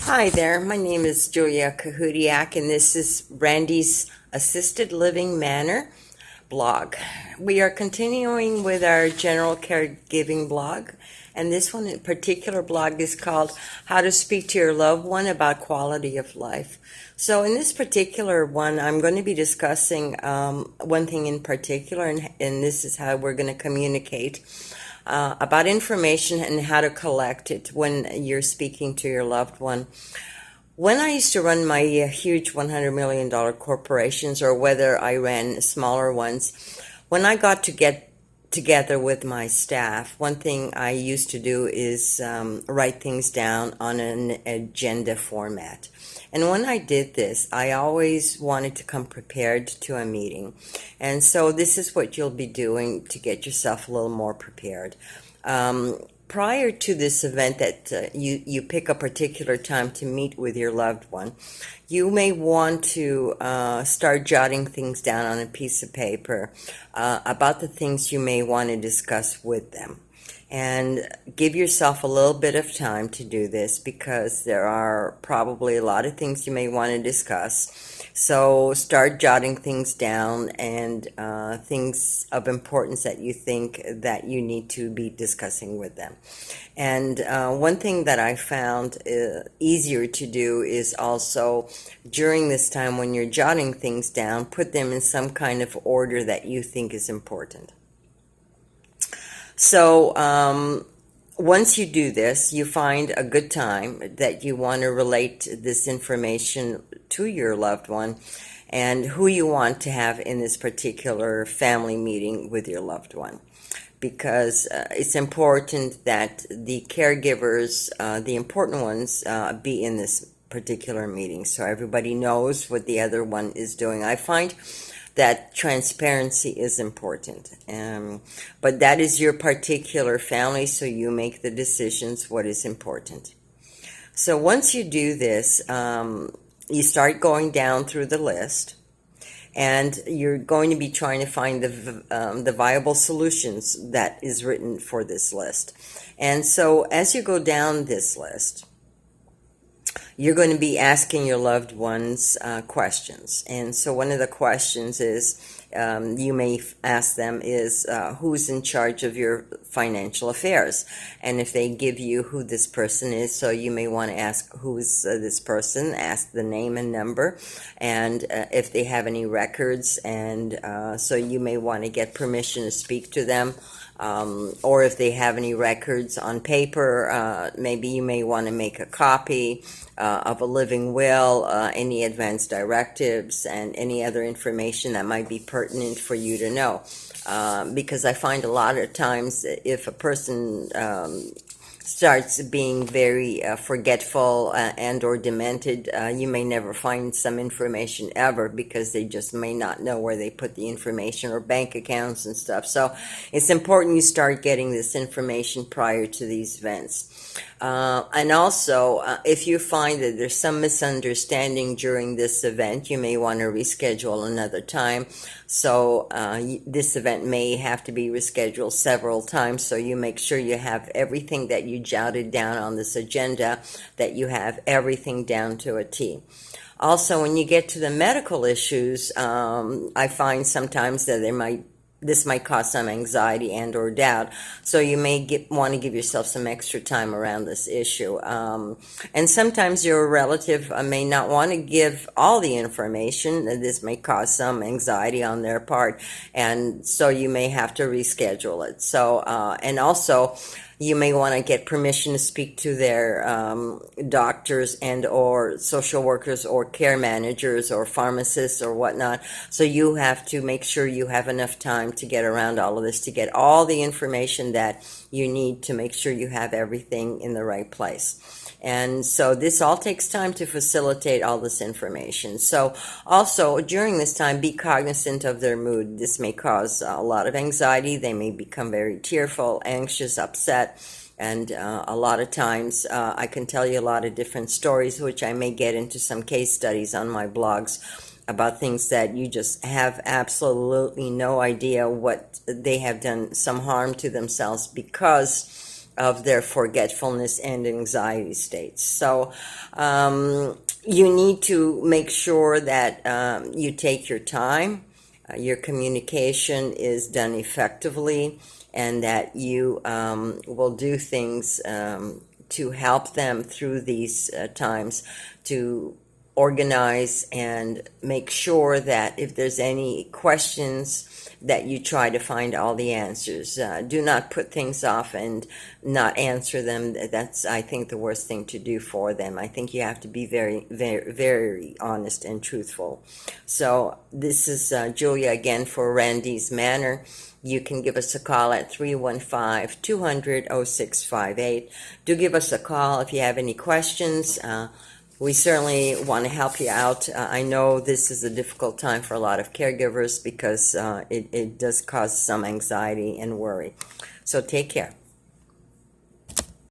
Hi there, my name is Julia Kahudiak, and this is Randy's Assisted Living Manor blog. We are continuing with our general caregiving blog, and this one in particular blog is called How to Speak to Your Loved One About Quality of Life. So in this particular one, I'm going to be discussing one thing in particular, and this is how we're going to communicate about information and how to collect it when you're speaking to your loved one. When I used to run my huge $100 million corporations, or whether I ran smaller ones, when I got to get together with my staff, one thing I used to do is write things down on an agenda format. And when I did this, I always wanted to come prepared to a meeting. And so this is what you'll be doing to get yourself a little more prepared. Prior to this event that you pick a particular time to meet with your loved one, you may want to start jotting things down on a piece of paper about the things you may want to discuss with them. And give yourself a little bit of time to do this, because there are probably a lot of things you may want to discuss. So start jotting things down, and things of importance that you think that you need to be discussing with them. And one thing that I found easier to do is also, during this time when you're jotting things down, put them in some kind of order that you think is important. So once you do this, you find a good time that you want to relate this information to your loved one, and who you want to have in this particular family meeting with your loved one. Because it's important that the caregivers, the important ones, be in this particular meeting, so everybody knows what the other one is doing. I find that transparency is important, but that is your particular family, so you make the decisions what is important. So once you do this, you start going down through the list, and you're going to be trying to find the viable solutions that is written for this list. And so as you go down this list, you're going to be asking your loved ones questions. And so one of the questions is, you may ask them is, who's in charge of your financial affairs? And if they give you who this person is, so you may want to ask, who's this person? Ask the name and number, and if they have any records. And so you may want to get permission to speak to them. Or if they have any records on paper, maybe you may want to make a copy of a living will, any advance directives, and any other information that might be pertinent for you to know. Because I find a lot of times, if a person starts being very forgetful and or demented, you may never find some information ever, because they just may not know where they put the information, or bank accounts and stuff. So it's important you start getting this information prior to these events. And also, if you find that there's some misunderstanding during this event, you may want to reschedule another time. So this event may have to be rescheduled several times, so you make sure you have everything that you jotted down on this agenda, that you have everything down to a T. Also, when you get to the medical issues, I find sometimes that this might cause some anxiety and or doubt, so you may want to give yourself some extra time around this issue. And sometimes your relative may not want to give all the information. This may cause some anxiety on their part, and so you may have to reschedule it. So and also, you may want to get permission to speak to their doctors and or social workers or care managers or pharmacists or whatnot. So you have to make sure you have enough time to get around all of this, to get all the information that you need to make sure you have everything in the right place. And so this all takes time to facilitate all this information. So also during this time, be cognizant of their mood. This may cause a lot of anxiety. They may become very tearful, anxious, upset. And a lot of times I can tell you a lot of different stories, which I may get into some case studies on my blogs, about things that you just have absolutely no idea what they have done, some harm to themselves, because of their forgetfulness and anxiety states. So you need to make sure that you take your time, your communication is done effectively, and that you will do things to help them through these times, to organize and make sure that if there's any questions, that you try to find all the answers. Do not put things off and not answer them. That's, I think, the worst thing to do for them. I think you have to be very, very, very honest and truthful. So this is Julia again for Randy's Manor. You can give us a call at 315-200-0658. Do give us a call if you have any questions. We certainly want to help you out. I know this is a difficult time for a lot of caregivers because it does cause some anxiety and worry. So take care.